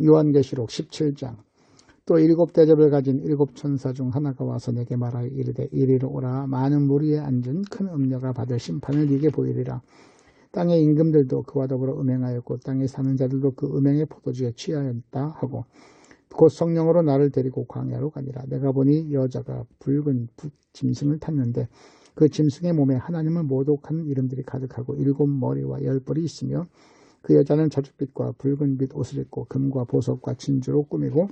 요한계시록 17장. 또 일곱 대접을 가진 일곱 천사 중 하나가 와서 내게 말하여 이르되 이리로 오라. 많은 무리에 앉은 큰 음녀가 받을 심판을 네게 보이리라. 땅의 임금들도 그와 더불어 음행하였고 땅에 사는 자들도 그 음행의 포도주에 취하였다 하고 곧 성령으로 나를 데리고 광야로 가니라. 내가 보니 여자가 붉은 짐승을 탔는데 그 짐승의 몸에 하나님을 모독하는 이름들이 가득하고 일곱 머리와 열 뿔이 있으며 그 여자는 자줏빛과 붉은빛 옷을 입고 금과 보석과 진주로 꾸미고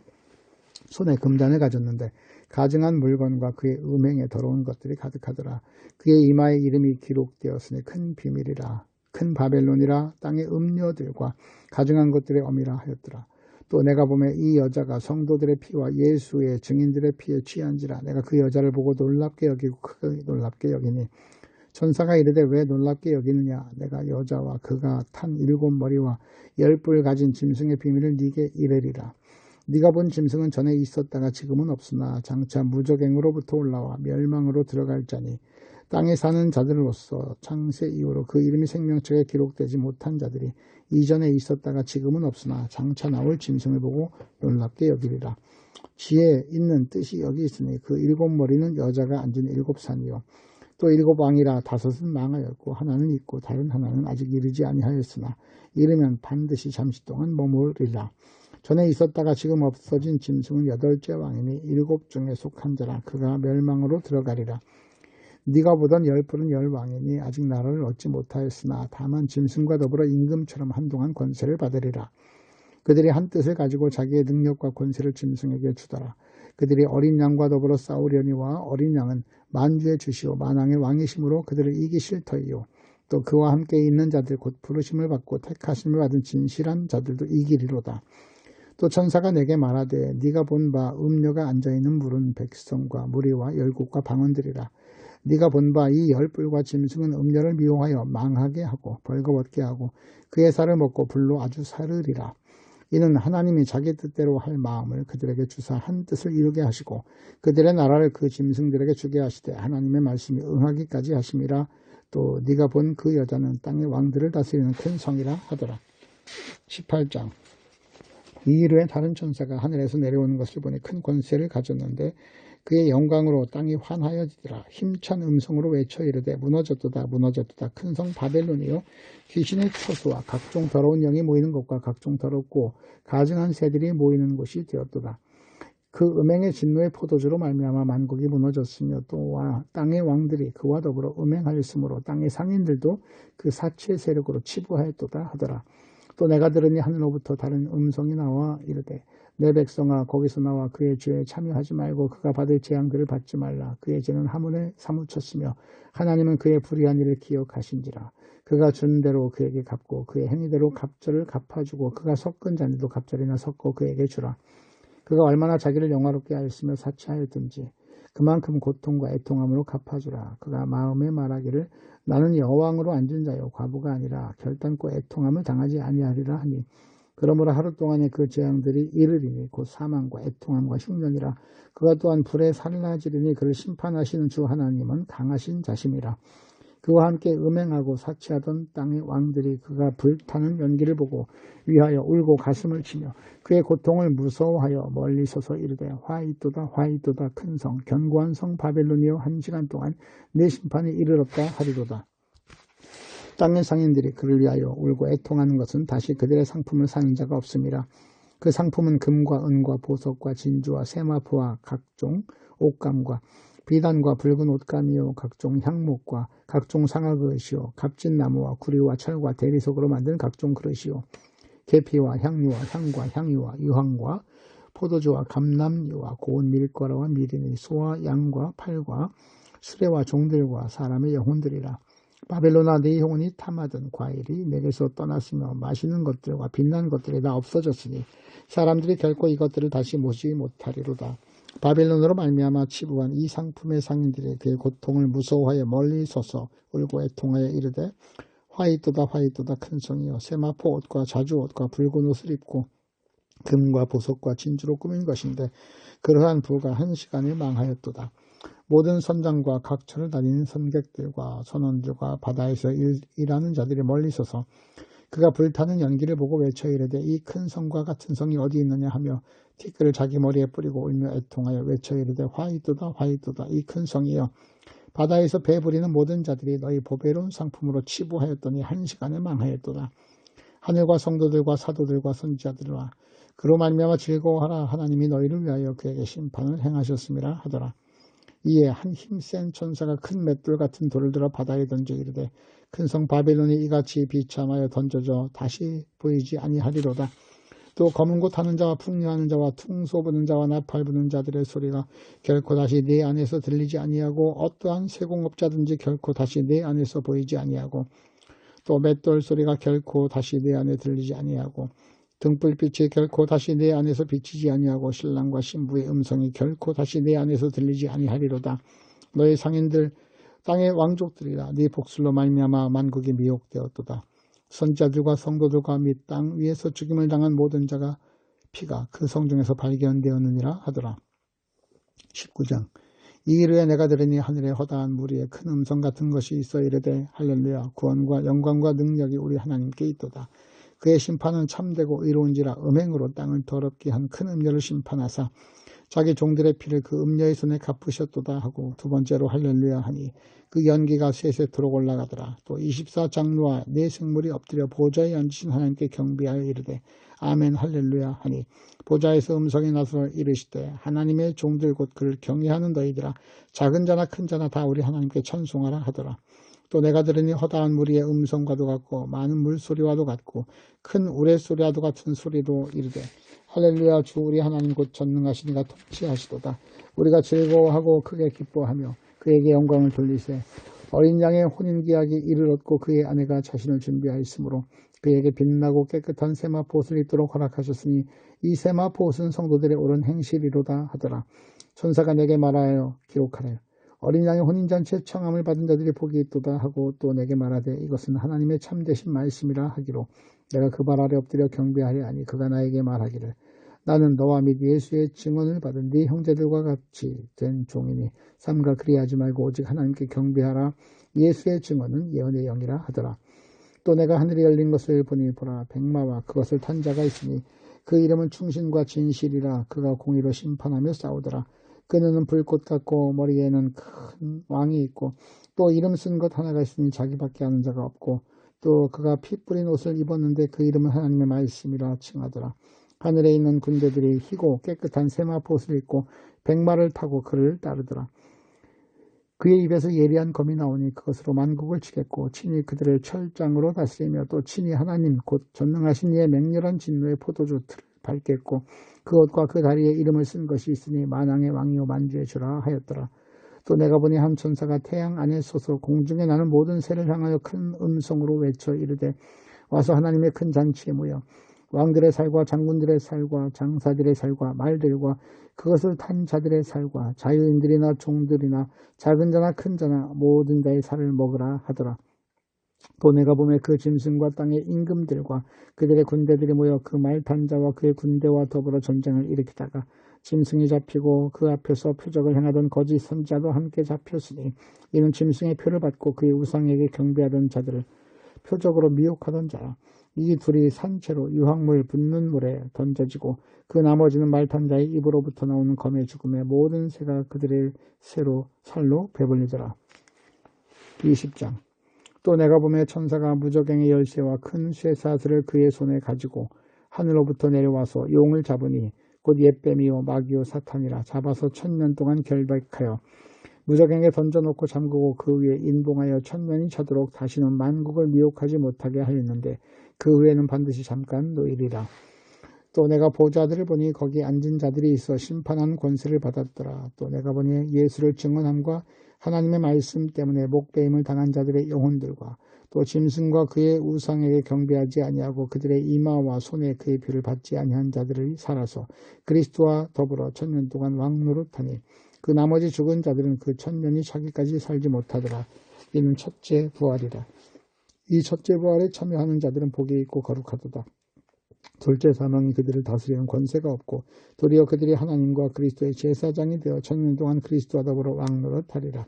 손에 금잔을 가졌는데 가증한 물건과 그의 음행에 더러운 것들이 가득하더라. 그의 이마에 이름이 기록되었으니 큰 비밀이라. 큰 바벨론이라. 땅의 음녀들과 가증한 것들의 어미라 하였더라. 또 내가 보매 이 여자가 성도들의 피와 예수의 증인들의 피에 취한지라. 내가 그 여자를 보고 놀랍게 여기고 크게 놀랍게 여기니 천사가 이르되 왜 놀랍게 여기느냐. 내가 여자와 그가 탄 일곱 머리와 열 뿔 가진 짐승의 비밀을 네게 이르리라. 네가 본 짐승은 전에 있었다가 지금은 없으나 장차 무적행으로부터 올라와 멸망으로 들어갈 자니 땅에 사는 자들로서 창세 이후로 그 이름이 생명책에 기록되지 못한 자들이 이전에 있었다가 지금은 없으나 장차 나올 짐승을 보고 놀랍게 여기리라. 지혜 있는 뜻이 여기 있으니 그 일곱 머리는 여자가 앉은 일곱 산이요 또 일곱 왕이라. 다섯은 망하였고 하나는 있고 다른 하나는 아직 이르지 아니하였으나 이르면 반드시 잠시 동안 머무르리라. 전에 있었다가 지금 없어진 짐승은 여덟째 왕이니 일곱 중에 속한 자라. 그가 멸망으로 들어가리라. 네가 보던 열 뿔은 열 왕이니 아직 나라를 얻지 못하였으나 다만 짐승과 더불어 임금처럼 한동안 권세를 받으리라. 그들이 한 뜻을 가지고 자기의 능력과 권세를 짐승에게 주더라. 그들이 어린 양과 더불어 싸우려니와 어린 양은 만주의 주시오 만왕의 왕이심으로 그들을 이기실 터이요 또 그와 함께 있는 자들 곧 부르심을 받고 택하심을 받은 진실한 자들도 이기리로다. 또 천사가 내게 말하되 네가 본 바 음녀가 앉아있는 물은 백성과 무리와 열국과 방언들이라. 네가 본 바 이 열 뿔과 짐승은 음녀를 미워하여 망하게 하고 벌거벗게 하고 그의 살을 먹고 불로 아주 사르리라. 이는 하나님이 자기 뜻대로 할 마음을 그들에게 주사 한 뜻을 이루게 하시고 그들의 나라를 그 짐승들에게 주게 하시되 하나님의 말씀이 응하기까지 하심이라. 또 네가 본 그 여자는 땅의 왕들을 다스리는 큰 성이라 하더라. 18장. 이 이후에 다른 천사가 하늘에서 내려오는 것을 보니 큰 권세를 가졌는데 그의 영광으로 땅이 환하여지더라. 힘찬 음성으로 외쳐 이르되 무너졌도다 무너졌도다 큰 성 바벨론이요 귀신의 처소와 각종 더러운 영이 모이는 곳과 각종 더럽고 가증한 새들이 모이는 곳이 되었도다. 그 음행의 진노의 포도주로 말미암아 만국이 무너졌으며 또 땅의 왕들이 그와 더불어 음행하였으므로 땅의 상인들도 그 사치의 세력으로 치부하였도다 하더라. 또 내가 들으니 하늘로부터 다른 음성이 나와 이르되 내 백성아 거기서 나와 그의 죄에 참여하지 말고 그가 받을 재앙들을 받지 말라. 그의 죄는 하물에 사무쳤으며 하나님은 그의 불의한 일을 기억하신지라. 그가 준 대로 그에게 갚고 그의 행위대로 갑절을 갚아주고 그가 섞은 잔디도 갑절이나 섞어 그에게 주라. 그가 얼마나 자기를 영화롭게 하였으며 사치하였든지 그만큼 고통과 애통함으로 갚아주라. 그가 마음에 말하기를 나는 여왕으로 앉은 자요 과부가 아니라 결단코 애통함을 당하지 아니하리라 하니 그러므로 하루 동안에 그 재앙들이 이르리니 곧 사망과 애통함과 흉년이라. 그가 또한 불에 살라지리니 그를 심판하시는 주 하나님은 강하신 자심이라. 그와 함께 음행하고 사치하던 땅의 왕들이 그가 불타는 연기를 보고 위하여 울고 가슴을 치며 그의 고통을 무서워하여 멀리 서서 이르되 화이또다 화이또다 큰 성 견고한 성 바벨론이여 한 시간 동안 내 심판이 이르렀다 하리로다. 땅의 상인들이 그를 위하여 울고 애통하는 것은 다시 그들의 상품을 사는 자가 없음이라. 그 상품은 금과 은과 보석과 진주와 세마포와 각종 옷감과 비단과 붉은 옷감이요 각종 향목과 각종 상아 그릇이요 값진 나무와 구리와 철과 대리석으로 만든 각종 그릇이요 계피와 향유와 향과 향유와 유황과 포도주와 감람유와 고운 밀가루와 미리니 소와 양과 팔과 수레와 종들과 사람의 영혼들이라. 바벨론아 네 영혼이 탐하던 과일이 내게서 떠났으며 마시는 것들과 빛난 것들이 다 없어졌으니 사람들이 결코 이것들을 다시 모시지 못하리로다. 바벨론으로 말미암아 치부한 이 상품의 상인들이 그의 고통을 무서워하여 멀리 서서 울고 애통하여 이르되 화이또다 화이또다 큰 성이여 세마포 옷과 자주 옷과 붉은 옷을 입고 금과 보석과 진주로 꾸민 것인데 그러한 부가 한 시간에 망하였도다. 모든 선장과 각처를 다니는 선객들과 선원들과 바다에서 일하는 자들이 멀리 서서 그가 불타는 연기를 보고 외쳐 이르되 이 큰 성과 같은 성이 어디 있느냐 하며 티끌을 자기 머리에 뿌리고 울며 애통하여 외쳐 이르되 화이도다 화이도다 이 큰 성이여 바다에서 배 부리는 모든 자들이 너희 보배로운 상품으로 치부하였더니 한 시간에 망하였도다. 하늘과 성도들과 사도들과 선지자들과 그로 말미암아 즐거워하라 하나님이 너희를 위하여 그에게 심판을 행하셨음이라 하더라. 이에 한 힘센 천사가 큰 맷돌 같은 돌을 들어 바다에 던져 이르되 큰 성 바벨론이 이같이 비참하여 던져져 다시 보이지 아니하리로다. 또 검은 곳 하는 자와 풍류하는 자와 퉁소 부는 자와 나팔 부는 자들의 소리가 결코 다시 네 안에서 들리지 아니하고 어떠한 세공업자든지 결코 다시 네 안에서 보이지 아니하고 또 맷돌 소리가 결코 다시 네 안에 들리지 아니하고 등불빛이 결코 다시 내 안에서 비치지 아니하고 신랑과 신부의 음성이 결코 다시 내 안에서 들리지 아니하리로다. 너의 상인들 땅의 왕족들이라 네 복술로 말미암아 만국이 미혹되었도다. 선지자들과 성도들과 및 땅 위에서 죽임을 당한 모든 자가 피가 그 성중에서 발견되었느니라 하더라. 19장 이 일을 후에 내가 들으니 하늘에 허다한 무리의 큰 음성 같은 것이 있어 이르되 할렐루야 구원과 영광과 능력이 우리 하나님께 있도다. 그의 심판은 참되고 의로운지라 음행으로 땅을 더럽게 한 큰 음녀를 심판하사 자기 종들의 피를 그 음녀의 손에 갚으셨도다 하고 두 번째로 할렐루야 하니 그 연기가 세세토록 올라가더라. 또 24장로와 네 생물이 엎드려 보좌에 앉으신 하나님께 경배하여 이르되 아멘 할렐루야 하니 보좌에서 음성이 나서 이르시되 하나님의 종들 곧 그를 경외하는 너희들아 작은 자나 큰 자나 다 우리 하나님께 찬송하라 하더라. 또 내가 들으니 허다한 무리의 음성과도 같고 많은 물소리와도 같고 큰 우레소리와도 같은 소리로 이르되 할렐루야 주 우리 하나님 곧 전능하시니가 통치하시도다. 우리가 즐거워하고 크게 기뻐하며 그에게 영광을 돌리세. 어린 양의 혼인기약이 이를 얻고 그의 아내가 자신을 준비하였으므로 그에게 빛나고 깨끗한 세마포옷을 입도록 허락하셨으니 이 세마포옷은 성도들의 옳은 행실이로다 하더라. 천사가 내게 말하여 기록하라. 어린 양의 혼인잔치에 청함을 받은 자들이 복이 있도다 하고 또 내게 말하되 이것은 하나님의 참되신 말씀이라 하기로 내가 그 발 아래 엎드려 경배하려 하니 그가 나에게 말하기를 나는 너와 및 예수의 증언을 받은 네 형제들과 같이 된 종이니 삼가 그리하지 말고 오직 하나님께 경배하라. 예수의 증언은 예언의 영이라 하더라. 또 내가 하늘이 열린 것을 보니 보라 백마와 그것을 탄 자가 있으니 그 이름은 충신과 진실이라. 그가 공의로 심판하며 싸우더라. 그 눈은 불꽃 같고 머리에는 큰 왕이 있고 또 이름 쓴 것 하나가 있으니 자기밖에 아는 자가 없고 또 그가 피 뿌린 옷을 입었는데 그 이름은 하나님의 말씀이라 칭하더라. 하늘에 있는 군대들이 희고 깨끗한 세마포옷을 입고 백마를 타고 그를 따르더라. 그의 입에서 예리한 검이 나오니 그것으로 만국을 치겠고 친히 그들을 철장으로 다스리며 또 친히 하나님 곧 전능하신 이의 맹렬한 진노의 포도주 틀을 밟겠고 그 옷과 그 다리에 이름을 쓴 것이 있으니 만왕의 왕이요 만주의 주라 하였더라. 또 내가 보니 한 천사가 태양 안에 서서 공중에 나는 모든 새를 향하여 큰 음성으로 외쳐 이르되 와서 하나님의 큰 잔치에 모여 왕들의 살과 장군들의 살과 장사들의 살과 말들과 그것을 탄 자들의 살과 자유인들이나 종들이나 작은 자나 큰 자나 모든 자의 살을 먹으라 하더라. 또 내가 보매 그 짐승과 땅의 임금들과 그들의 군대들이 모여 그 말 탄 자와 그의 군대와 더불어 전쟁을 일으키다가 짐승이 잡히고 그 앞에서 표적을 행하던 거짓 선지자도 함께 잡혔으니 이는 짐승의 표를 받고 그의 우상에게 경배하던 자들을 표적으로 미혹하던 자라. 이 둘이 산채로 유황물 붓는 물에 던져지고 그 나머지는 말탄 자의 입으로부터 나오는 검의 죽음에 모든 새가 그들의 살로 배불리더라. 20장 또 내가 보매 천사가 무저갱의 열쇠와 큰 쇠사슬을 그의 손에 가지고 하늘로부터 내려와서 용을 잡으니 곧 옛뱀이요 마귀요 사탄이라. 잡아서 1000년 동안 결박하여 무저갱에 던져놓고 잠그고 그 위에 인봉하여 1000년이 차도록 다시는 만국을 미혹하지 못하게 하였는데 그 후에는 반드시 잠깐 노일이라. 또 내가 보좌들을 보니 거기 앉은 자들이 있어 심판하는 권세를 받았더라. 또 내가 보니 예수를 증언함과 하나님의 말씀 때문에 목배임을 당한 자들의 영혼들과 또 짐승과 그의 우상에게 경배하지 아니하고 그들의 이마와 손에 그의 피를 받지 아니한 자들이 살아서 그리스도와 더불어 1000년 동안 왕노릇하니 그 나머지 죽은 자들은 그 1000년이 차기까지 살지 못하더라. 이는 첫째 부활이라. 이 첫째 부활에 참여하는 자들은 복이 있고 거룩하도다. 둘째 사망이 그들을 다스리는 권세가 없고 도리어 그들이 하나님과 그리스도의 제사장이 되어 1000년 동안 그리스도와 더불어 왕노릇하리라.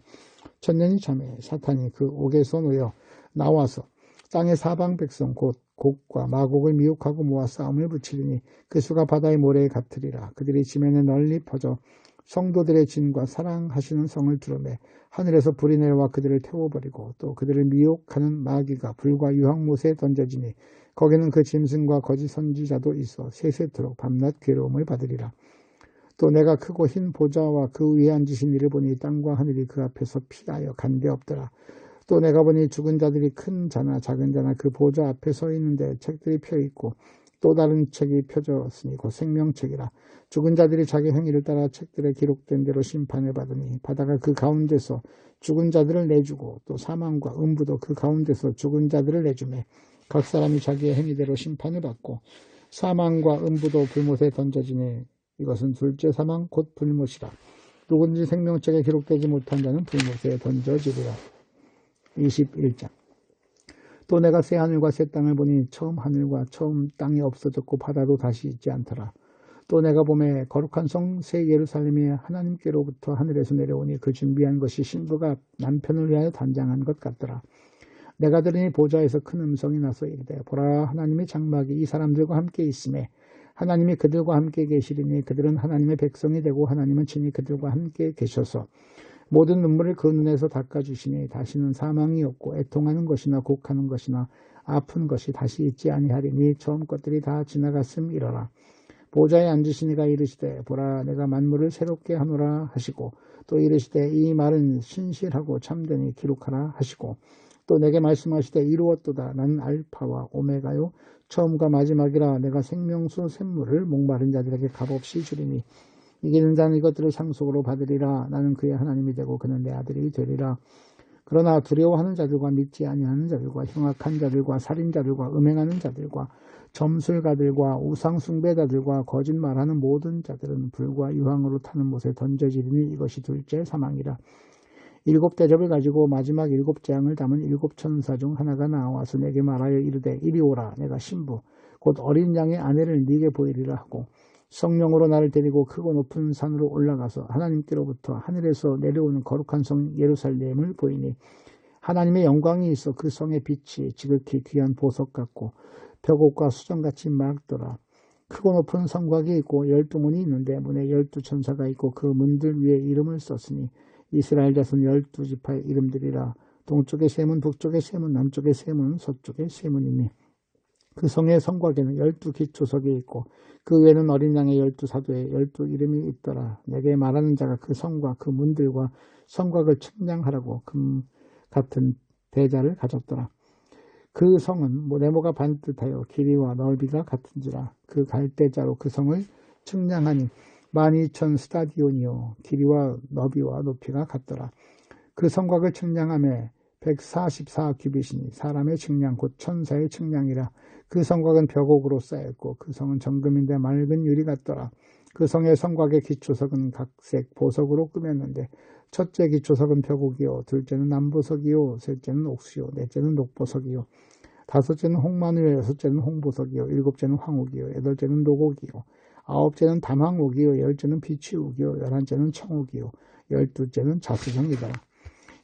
1000년이 참에 사탄이 그 옥에서 놓여 나와서 땅의 사방 백성 곧 곡과 마곡을 미혹하고 모아 싸움을 붙이리니 그 수가 바다의 모래에 같으리라. 그들이 지면에 널리 퍼져 성도들의 진과 사랑하시는 성을 두르매 하늘에서 불이 내려와 그들을 태워버리고 또 그들을 미혹하는 마귀가 불과 유황못에 던져지니 거기는 그 짐승과 거짓 선지자도 있어 세세토록 밤낮 괴로움을 받으리라. 또 내가 크고 흰 보좌와 그 위에 앉으신 이를 보니 땅과 하늘이 그 앞에서 피하여 간데없더라. 또 내가 보니 죽은 자들이 큰 자나 작은 자나 그 보좌 앞에 서 있는데 책들이 펴있고 또 다른 책이 펴졌으니 곧 생명책이라. 죽은 자들이 자기 행위를 따라 책들에 기록된 대로 심판을 받으니 바다가 그 가운데서 죽은 자들을 내주고 또 사망과 음부도 그 가운데서 죽은 자들을 내주매 각 사람이 자기의 행위대로 심판을 받고 사망과 음부도 불못에 던져지니 이것은 둘째 사망 곧 불못이라. 누구든지 생명책에 기록되지 못한 자는 불못에 던져지리라. 21장. 또 내가 새 하늘과 새 땅을 보니 처음 하늘과 처음 땅이 없어졌고 바다도 다시 있지 않더라. 또 내가 보매 거룩한 성 새 예루살렘이 하나님께로부터 하늘에서 내려오니 그 준비한 것이 신부가 남편을 위하여 단장한 것 같더라. 내가 들으니 보좌에서 큰 음성이 나서 이르되 보라 하나님의 장막이 이 사람들과 함께 있음에 하나님이 그들과 함께 계시리니 그들은 하나님의 백성이 되고 하나님은 친히 그들과 함께 계셔서 모든 눈물을 그 눈에서 닦아주시니 다시는 사망이 없고 애통하는 것이나 곡하는 것이나 아픈 것이 다시 있지 아니하리니 처음 것들이 다 지나갔음이러라. 보좌에 앉으신 이가 이르시되 보라 내가 만물을 새롭게 하노라 하시고 또 이르시되 이 말은 신실하고 참되니 기록하라 하시고 또 내게 말씀하시되 이루었도다. 나는 알파와 오메가요 처음과 마지막이라. 내가 생명수 샘물을 목마른 자들에게 값없이 주리니 이기는 자는 이것들을 상속으로 받으리라. 나는 그의 하나님이 되고 그는 내 아들이 되리라. 그러나 두려워하는 자들과 믿지 아니하는 자들과 흉악한 자들과 살인자들과 음행하는 자들과 점술가들과 우상숭배자들과 거짓말하는 모든 자들은 불과 유황으로 타는 못에 던져지리니 이것이 둘째 사망이라. 7대접을 가지고 마지막 7재앙을 담은 7천사 중 하나가 나와서 내게 말하여 이르되 이리 오라. 내가 신부 곧 어린 양의 아내를 네게 보이리라 하고 성령으로 나를 데리고 크고 높은 산으로 올라가서 하나님께로부터 하늘에서 내려오는 거룩한 성 예루살렘을 보이니 하나님의 영광이 있어 그 성의 빛이 지극히 귀한 보석 같고 벽옥과 수정같이 맑더라. 크고 높은 성곽이 있고 12문이 있는데 문에 12천사가 있고 그 문들 위에 이름을 썼으니 이스라엘 자손 12지파의 이름들이라. 동쪽의 세 문, 북쪽의 세 문, 남쪽의 세 문, 서쪽의 세 문이니 그 성의 성곽에는 12기초석이 있고 그 외에는 어린 양의 12사도의 12이름이 있더라. 내게 말하는 자가 그 성과 그 문들과 성곽을 측량하라고 금 같은 대자를 가졌더라. 그 성은 네모가 반듯하여 길이와 넓이가 같은지라. 그 갈대자로 그 성을 측량하니 12,000스타디온이요 길이와 너비와 높이가 같더라. 그 성곽을 측량하며 144규빗이니 사람의 측량 곧 천사의 측량이라. 그 성곽은 벽옥으로 쌓였고 그 성은 정금인데 맑은 유리 같더라. 그 성의 성곽의 기초석은 각색 보석으로 꾸몄는데 첫째 기초석은 벽옥이요 둘째는 남보석이요 셋째는 옥수요 넷째는 녹보석이요 다섯째는 홍마누요 여섯째는 홍보석이요 일곱째는 황옥이요 여덟째는 녹옥이요 아홉째는 담황옥이요 열째는 비취옥이요 열한째는 청옥이요 열두째는 자수정이다.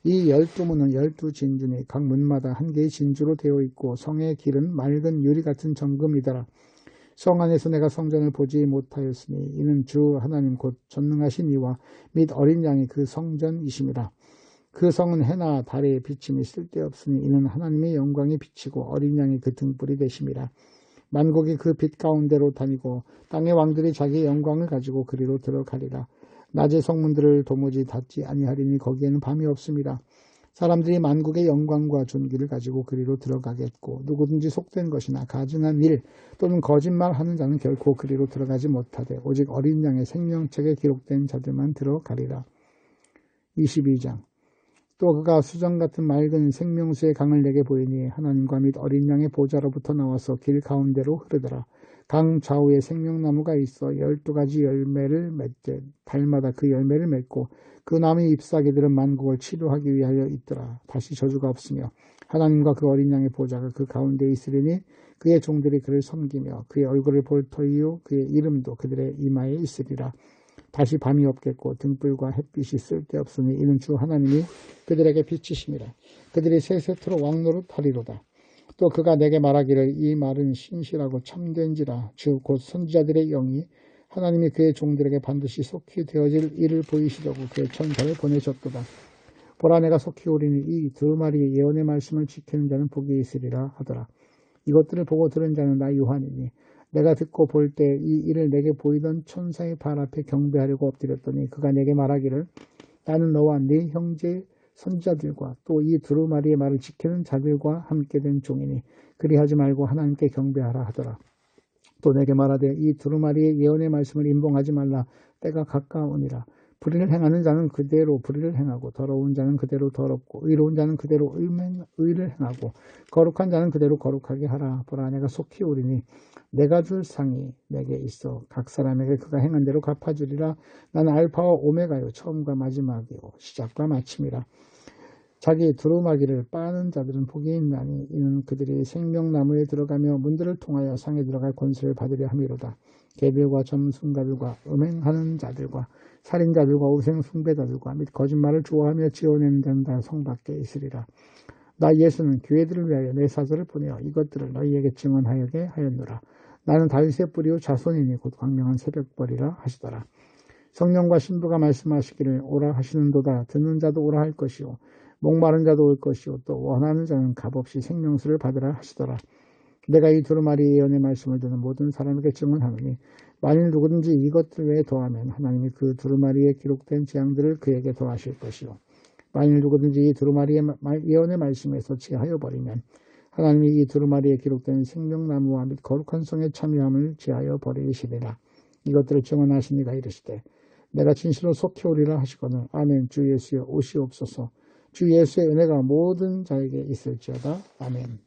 이 12문은 12진주니 각 문마다 한 개의 진주로 되어 있고 성의 길은 맑은 유리 같은 정금이더라. 성 안에서 내가 성전을 보지 못하였으니 이는 주 하나님 곧 전능하신 이와 및 어린 양이 그 성전이심이라. 그 성은 해나 달의 비침이 쓸데없으니 이는 하나님의 영광이 비치고 어린 양이 그 등불이 되심이라. 만국이 그 빛 가운데로 다니고 땅의 왕들이 자기 영광을 가지고 그리로 들어가리라. 낮의 성문들을 도무지 닫지 아니하리니 거기에는 밤이 없습니다. 사람들이 만국의 영광과 존귀를 가지고 그리로 들어가겠고 누구든지 속된 것이나 가증한 일 또는 거짓말하는 자는 결코 그리로 들어가지 못하되 오직 어린 양의 생명책에 기록된 자들만 들어가리라. 22장. 또 그가 수정 같은 맑은 생명수의 강을 내게 보이니 하나님과 및 어린 양의 보좌로부터 나와서 길 가운데로 흐르더라. 강 좌우에 생명나무가 있어 12가지 열매를 맺되 달마다 그 열매를 맺고 그 나무의 잎사귀들은 만국을 치료하기 위하여 있더라. 다시 저주가 없으며 하나님과 그 어린 양의 보좌가 그 가운데 있으리니 그의 종들이 그를 섬기며 그의 얼굴을 볼 터이요 그의 이름도 그들의 이마에 있으리라. 다시 밤이 없겠고 등불과 햇빛이 쓸데없으니 이는 주 하나님이 그들에게 비치심이라. 그들이 세세토록 왕노릇하리로다. 또 그가 내게 말하기를 이 말은 신실하고 참된지라. 즉 곧 선지자들의 영이 하나님이 그의 종들에게 반드시 속히 되어질 일을 보이시려고 그의 천사를 보내셨도다. 보라 내가 속히 오리니 이 두 마리의 예언의 말씀을 지키는 자는 복이 있으리라 하더라. 이것들을 보고 들은 자는 나 요한이니 내가 듣고 볼 때 이 일을 내게 보이던 천사의 발 앞에 경배하려고 엎드렸더니 그가 내게 말하기를 나는 너와 네 형제 선지자들과 또 이 두루마리의 말을 지키는 자들과 함께 된 종이니 그리하지 말고 하나님께 경배하라 하더라. 또 내게 말하되 이 두루마리의 예언의 말씀을 임봉하지 말라. 때가 가까우니라. 불의를 행하는 자는 그대로 불의를 행하고 더러운 자는 그대로 더럽고 의로운 자는 그대로 의를 행하고 거룩한 자는 그대로 거룩하게 하라. 보라 내가 속히 오리니 내가 줄 상이 내게 있어 각 사람에게 그가 행한 대로 갚아주리라. 나는 알파와 오메가요 처음과 마지막이요 시작과 마침이라. 자기 두루마기를 빠는 자들은 복이 있나니 이는 그들이 생명나무에 들어가며 문들을 통하여 상에 들어갈 권세를 받으려 함이로다. 개들과 점순가들과 음행하는 자들과 살인자들과 우생 숭배자들과 및 거짓말을 좋아하며 지어내는 자는 다 성 밖에 있으리라. 나 예수는 교회들을 위하여 내 사절을 보내어 이것들을 너희에게 증언하게 하였노라. 나는 다윗의 뿌리요 자손이니 곧 광명한 새벽벌이라 하시더라. 성령과 신부가 말씀하시기를 오라 하시는도다. 듣는 자도 오라 할 것이요 목마른 자도 올 것이요 또 원하는 자는 값없이 생명수를 받으라 하시더라. 내가 이 두루마리 예언의 말씀을 듣는 모든 사람에게 증언하노니 만일 누구든지 이것들 외에 더하면 하나님이 그 두루마리에 기록된 재앙들을 그에게 더하실 것이요 만일 누구든지 이 두루마리의 예언의 말씀에서 제하여 버리면 하나님이 이 두루마리에 기록된 생명나무와 및 거룩한 성의 참여함을 제하여 버리시리라. 이것들을 증언하시니가 이르시되 내가 진실로 속히 오리라 하시거늘 아멘. 주 예수여 오시옵소서. 주 예수의 은혜가 모든 자에게 있을지어다. 아멘.